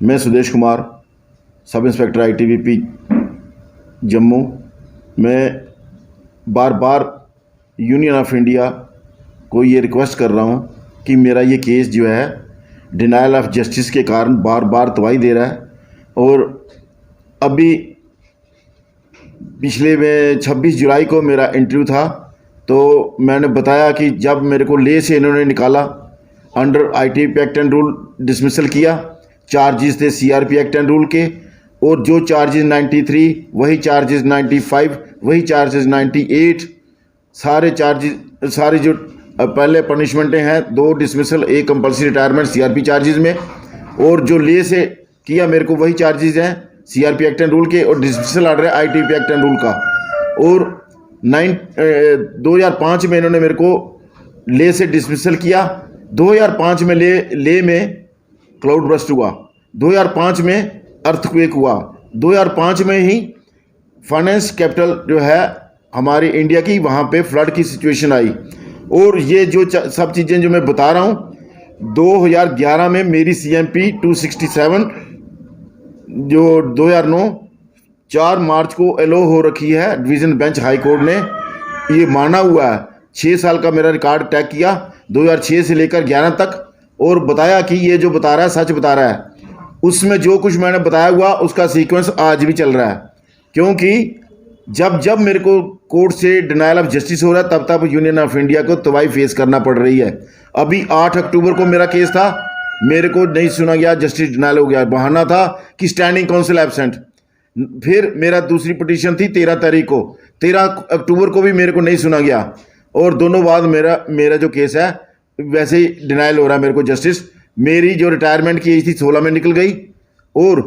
मैं Sudesh Kumar, sub inspector ITBP Jammu. मैं बार बार union of India को ये रिक्वेस्ट कर रहा हूँ कि मेरा ये केस जो है डिनायल ऑफ जस्टिस के कारण बार बार तबाही दे रहा है। और अभी पिछले में 26 जुलाई को मेरा इंटरव्यू था, तो मैंने बताया कि जब मेरे को ले से इन्होंने निकाला, under ITBP act and rule dismissal किया। चार्जेस थे सीआरपी एक्ट एंड रूल के, और जो चार्जेस 93 वही चार्जेस 95 वही चार्जेस 98, सारे जो पहले पनिशमेंटें हैं, 2 dismissal, 1 compulsory retirement CRP charges में, और जो ले से किया मेरे को वही चार्जेस हैं सीआरपी एक्ट एंड रूल के, और डिसमिसल ऑर्डर है आईटीबीपी एक्ट एंड रूल का। और 2005 में इन्होंने मेरे को ले से डिसमिसल किया। 2005 में ले में क्लाउड बर्स्ट हुआ, 2005 में अर्थक्वेक हुआ, 2005 में ही फाइनेंस कैपिटल जो है हमारी इंडिया की, वहाँ पे फ्लड की सिचुएशन आई। और ये जो सब चीज़ें जो मैं बता रहा हूँ, 2011 में मेरी CMP 267 जो 2009 4 मार्च को एलो हो रखी है, डिवीज़न बेंच हाई कोर्ट ने ये माना हुआ है। 6 साल का मेरा रिकॉर्ड टैग किया 2006 से लेकर 11 तक, और बताया कि ये जो बता रहा है सच बता रहा है। उसमें जो कुछ मैंने बताया हुआ उसका सीक्वेंस आज भी चल रहा है, क्योंकि जब मेरे को कोर्ट से डिनायल ऑफ जस्टिस हो रहा है तब यूनियन ऑफ इंडिया को तबाही फेस करना पड़ रही है। अभी 8 अक्टूबर को मेरा केस था, मेरे को नहीं सुना गया, जस्टिस डिनायल हो गया। बहाना था कि स्टैंडिंग काउंसिल एब्सेंट। फिर मेरा दूसरी पिटीशन थी 13 तारीख को, 13 अक्टूबर को भी मेरे को नहीं सुना गया, और दोनों बाद मेरा जो केस है वैसे ही डिनायल हो रहा है मेरे को जस्टिस। मेरी जो रिटायरमेंट की एज थी 16 में निकल गई, और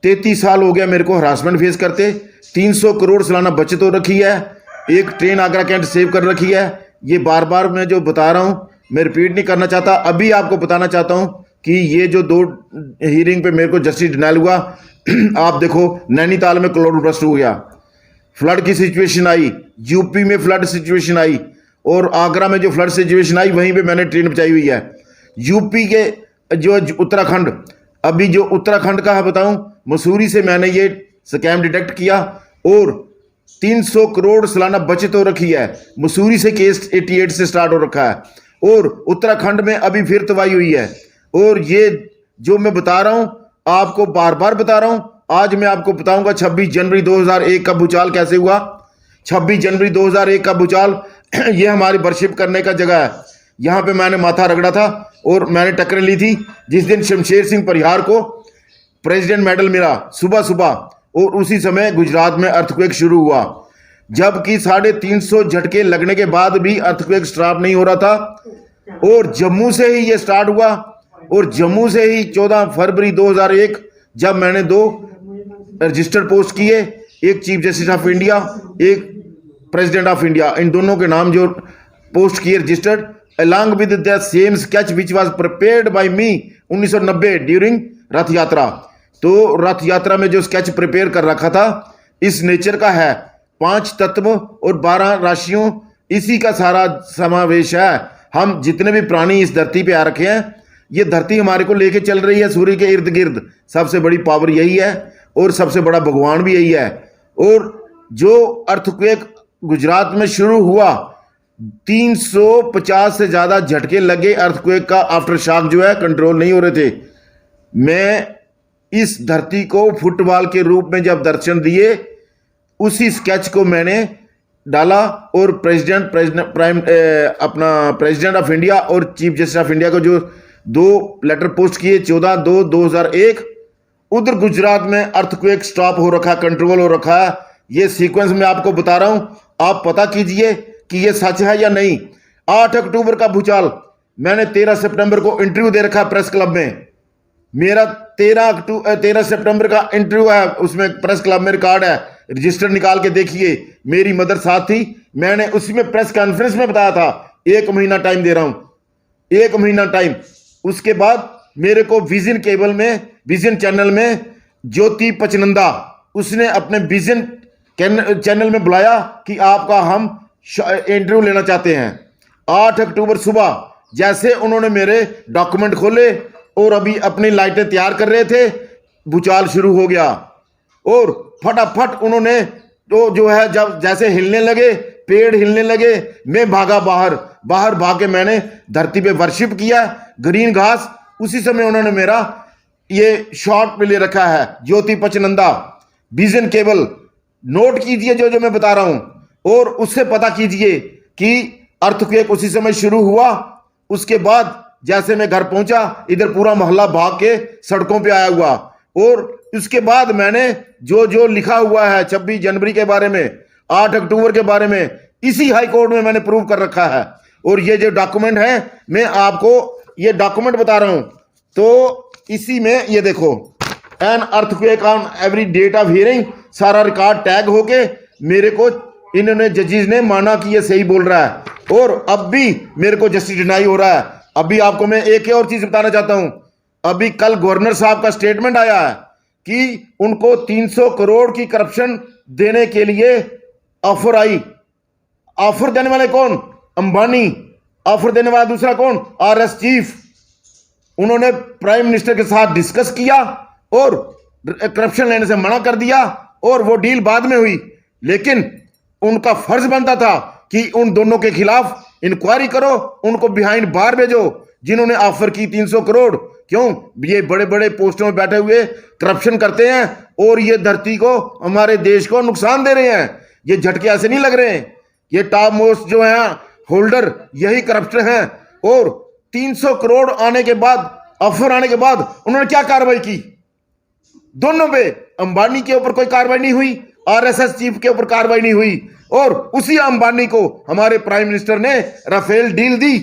33 साल हो गया मेरे को हरासमेंट फेस करते। 300 करोड़ सालाना बचत हो रखी है, एक ट्रेन आगरा कैंट सेव कर रखी है। ये बार बार मैं जो बता रहा हूँ मैं रिपीट नहीं करना चाहता। अभी आपको बताना चाहता हूँ कि ये जो 2 हियरिंग पे मेरे को जस्टिस डिनायल हुआ, आप देखो नैनीताल में क्लाउड बर्स्ट हो गया, फ्लड की सिचुएशन आई, यूपी में फ्लड सिचुएशन आई, और आगरा में जो फ्लड सिचुएशन आई वहीं पे मैंने ट्रेन बचाई हुई है। यूपी के जो उत्तराखंड, अभी जो उत्तराखंड का है बताऊं, मसूरी से मैंने ये स्कैम डिटेक्ट किया, और 300 करोड़ सालाना बचत हो रखी है। मसूरी से केस 88 से स्टार्ट हो रखा है, और उत्तराखंड में अभी फिर तबाही हुई है। और ये जो मैं बता रहा हूं आपको बार बार बता रहा हूं, आज मैं आपको बताऊंगा 26 जनवरी 2001 का भूचाल कैसे हुआ। 26 जनवरी 2001 का भूचाल ये हमारी वर्शिप करने का जगह है। यहाँ पे मैंने माथा रगड़ा था और मैंने टक्कर ली थी। जिस दिन शमशेर सिंह परिहार को प्रेसिडेंट मेडल मिला सुबह सुबह, और उसी समय गुजरात में अर्थक्वेक शुरू हुआ, जबकि 350 झटके लगने के बाद भी अर्थक्वेक स्टॉप नहीं हो रहा था। और जम्मू से ही ये स्टार्ट हुआ, और जम्मू से ही 14 फरवरी 2001 जब मैंने 2 रजिस्टर्ड पोस्ट किए, एक चीफ जस्टिस ऑफ इंडिया, एक प्रेसिडेंट ऑफ इंडिया, इन दोनों के नाम जो पोस्ट किए registered, along with the same sketch which was prepared by me 1990 during रथ यात्रा। तो रथ यात्रा में जो स्केच प्रिपेयर कर रखा था इस नेचर का है, 5 तत्व और 12 राशियों, इसी का सारा समावेश है। हम जितने भी प्राणी इस धरती पे आ रखे हैं, ये धरती हमारे को लेके चल रही है सूर्य के इर्द गिर्द। सबसे बड़ी पावर यही है, और सबसे बड़ा भगवान भी यही है। और जो अर्थक्वेक गुजरात में शुरू हुआ, 350 से ज़्यादा झटके लगे अर्थक्वेक का, आफ्टर शॉक जो है कंट्रोल नहीं हो रहे थे। मैं इस धरती को फुटबॉल के रूप में जब दर्शन दिए, उसी स्केच को मैंने डाला, और प्रेसिडेंट ऑफ इंडिया और चीफ जस्टिस ऑफ इंडिया को जो 2 लेटर पोस्ट किए 14/2/2001, उधर गुजरात में अर्थक्वेक स्टॉप हो रखा, कंट्रोल हो रखा है। ये सीक्वेंस मैं आपको बता रहा हूं, आप पता कीजिए कि ये सच है या नहीं। 8 अक्टूबर का भूचाल, मैंने 13 सितंबर को इंटरव्यू दे रखा है प्रेस क्लब में। मेरा 13 सितंबर का इंटरव्यू है, उसमें प्रेस क्लब में रिकॉर्ड है, रजिस्टर निकाल के देखिए। मेरी मदर साथ थी, मैंने उसमें प्रेस कॉन्फ्रेंस में बताया था 1 महीना टाइम दे रहा हूं, 1 महीना टाइम। उसके बाद मेरे को विजन केबल में, विजन चैनल में ज्योति पचनंदा, उसने अपने विजन चैनल में बुलाया कि आपका हम इंटरव्यू लेना चाहते हैं। 8 अक्टूबर सुबह जैसे उन्होंने मेरे डॉक्यूमेंट खोले और अभी अपनी लाइटें तैयार कर रहे थे, भूचाल शुरू हो गया और फटाफट उन्होंने तो जो है जब जैसे हिलने लगे, पेड़ हिलने लगे, मैं भागा बाहर भाग के मैंने धरती पे वर्शिप किया, ग्रीन घास। उसी समय उन्होंने मेरा ये शॉट पे ले रखा है, ज्योति पचनंदा विजन केबल। नोट कीजिए जो जो मैं बता रहा हूं और उससे पता कीजिए कि अर्थक्वेक उसी समय शुरू हुआ। उसके बाद जैसे मैं घर पहुंचा, इधर पूरा मोहल्ला भाग के सड़कों पे आया हुआ। और उसके बाद मैंने जो जो लिखा हुआ है 26 जनवरी के बारे में, 8 अक्टूबर के बारे में, इसी हाई कोर्ट में मैंने प्रूव कर रखा है। और ये जो डॉक्यूमेंट है, मैं आपको ये डॉक्यूमेंट बता रहा हूं। तो इसी में ये देखो, an earthquake on every date of hearing, सारा रिकॉर्ड टैग होके मेरे को इन्होंने जजेस ने माना कि ये सही बोल रहा है। और अब भी मेरे को जस्टिस डिनाई हो रहा है। अभी आपको मैं एक और चीज बताना चाहता हूं। अभी कल गवर्नर साहब का स्टेटमेंट आया है कि उनको 300 करोड़ की करप्शन देने के लिए ऑफर आई। ऑफर देने वाले कौन? अंबानी। ऑफर देने वाला दूसरा कौन? RS chief. उन्होंने प्राइम मिनिस्टर के साथ डिस्कस किया और करप्शन लेने से मना कर दिया और वो डील बाद में हुई। लेकिन उनका फर्ज बनता था कि उन दोनों के खिलाफ इंक्वायरी करो, उनको बिहाइंड बार भेजो जिन्होंने ऑफर की 300 करोड़। क्यों? ये बड़े बड़े पोस्टों में बैठे हुए करप्शन करते हैं और ये धरती को, हमारे देश को नुकसान दे रहे हैं। ये झटके ऐसे नहीं लग रहे हैं। ये टॉप मोस्ट जो है होल्डर यही करप्शन है। और 300 करोड़ आने के बाद, ऑफर आने के बाद उन्होंने क्या कार्रवाई की? दोनों पे, अंबानी के ऊपर कोई कार्रवाई नहीं हुई, आरएसएस चीफ के ऊपर कार्रवाई नहीं हुई। और उसी अंबानी को हमारे प्राइम मिनिस्टर ने राफेल डील दी।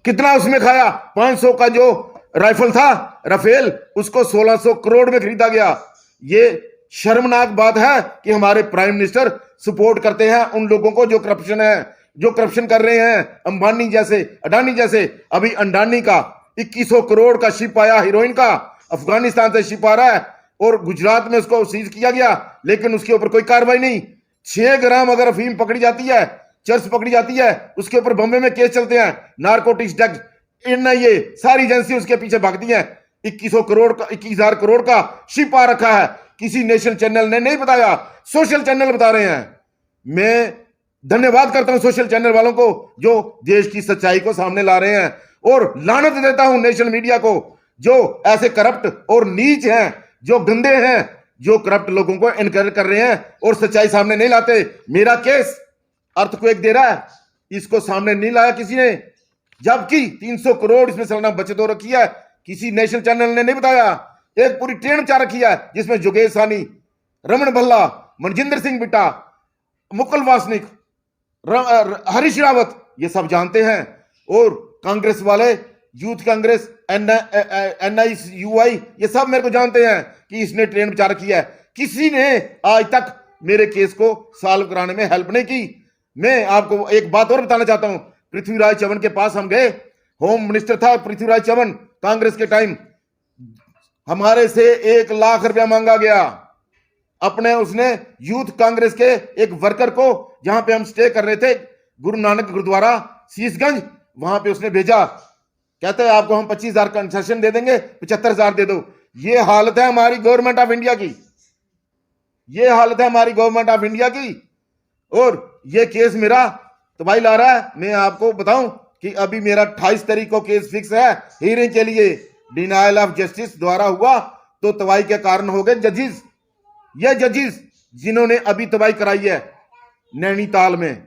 कितना उसमें खाया? 500 का जो राइफल था राफेल, उसको 1600 करोड़ में खरीदा गया। ये शर्मनाक बात है कि हमारे प्राइम मिनिस्टर सपोर्ट करते हैं उन लोगों को जो करप्शन है, जो करप्शन कर रहे हैं, अंबानी जैसे, अडानी जैसे। अभी अडानी का 2100 करोड़ का शिप आया, हीरोइन का, अफगानिस्तान से शिप आ रहा है और गुजरात में उसको सीज किया गया, लेकिन उसके ऊपर कोई कार्रवाई नहीं। 6 ग्राम अगर अफीम पकड़ी जाती है, चर्च पकड़ी जाती है, उसके ऊपर बॉम्बे में केस चलते हैं, नारकोटिक्स ड्रग्स, एनआईए सारी एजेंसी उसके पीछे भागती है। 2100 करोड़ का, 21,000 करोड़ का शिप आ रखा है। किसी नेशनल चैनल ने नहीं बताया, सोशल चैनल बता रहे हैं। मैं धन्यवाद करता हूं सोशल चैनल वालों को जो देश की सच्चाई को सामने ला रहे हैं। और लानत देता हूं नेशनल मीडिया को जो ऐसे करप्ट और नीच हैं, जो गंदे हैं, जो करप्ट लोगों को एनकरेज कर रहे हैं और सच्चाई सामने नहीं लाते। मेरा केस अर्थक्वेक दे रहा है, इसको सामने नहीं लाया किसी ने, जबकि 300 करोड़ इसमें सालाना बचत हो रखी है। किसी नेशनल चैनल ने नहीं बताया। एक पूरी ट्रेन बचा रखी है जिसमें जोगेश सानी, रमन भल्ला, मनजिंदर सिंह बिट्टा, मुकुल वासनिक, हरीश रावत, ये सब जानते हैं। और कांग्रेस वाले, यूथ कांग्रेस, NIUI, ये सब मेरे को जानते हैं कि इसने ट्रेन बचा रखी है। किसी ने आज तक मेरे केस को सॉल्व कराने में हेल्प नहीं की। मैं आपको एक बात और बताना चाहता हूं। पृथ्वीराज चव्हाण के पास हम गए, होम मिनिस्टर था पृथ्वीराज चव्हाण कांग्रेस के टाइम। हमारे से 1 लाख रुपया मांगा गया। अपने उसने यूथ कांग्रेस के एक वर्कर को, जहां पे हम स्टे कर रहे थे, गुरु नानक गुरुद्वारा शीशगंज, वहां पे उसने भेजा। कहते हैं आपको हम 25,000 कंसेशन दे देंगे, 75,000 दे दो। ये हालत है हमारी गवर्नमेंट ऑफ इंडिया की। ये हालत है हमारी गवर्नमेंट ऑफ इंडिया की। और ये केस मेरा तबाही ला रहा है। मैं आपको बताऊं कि अभी मेरा 28 तारीख को केस फिक्स है हियरिंग के लिए। डिनायल ऑफ जस्टिस द्वारा हुआ तो तबाही के कारण हो गए जजेस। ये जजेस जिन्होंने अभी तबाही कराई है नैनीताल में,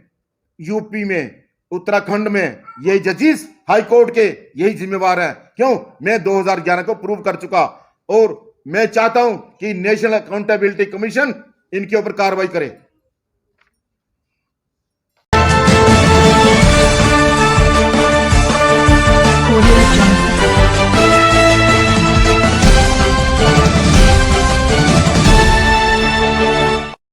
यूपी में, उत्तराखंड में, यही जजेस हाई कोर्ट के यही जिम्मेवार हैं। क्यों? मैं 2011 को प्रूव कर चुका। और मैं चाहता हूं कि नेशनल अकाउंटेबिलिटी कमीशन इनके ऊपर कार्रवाई करे।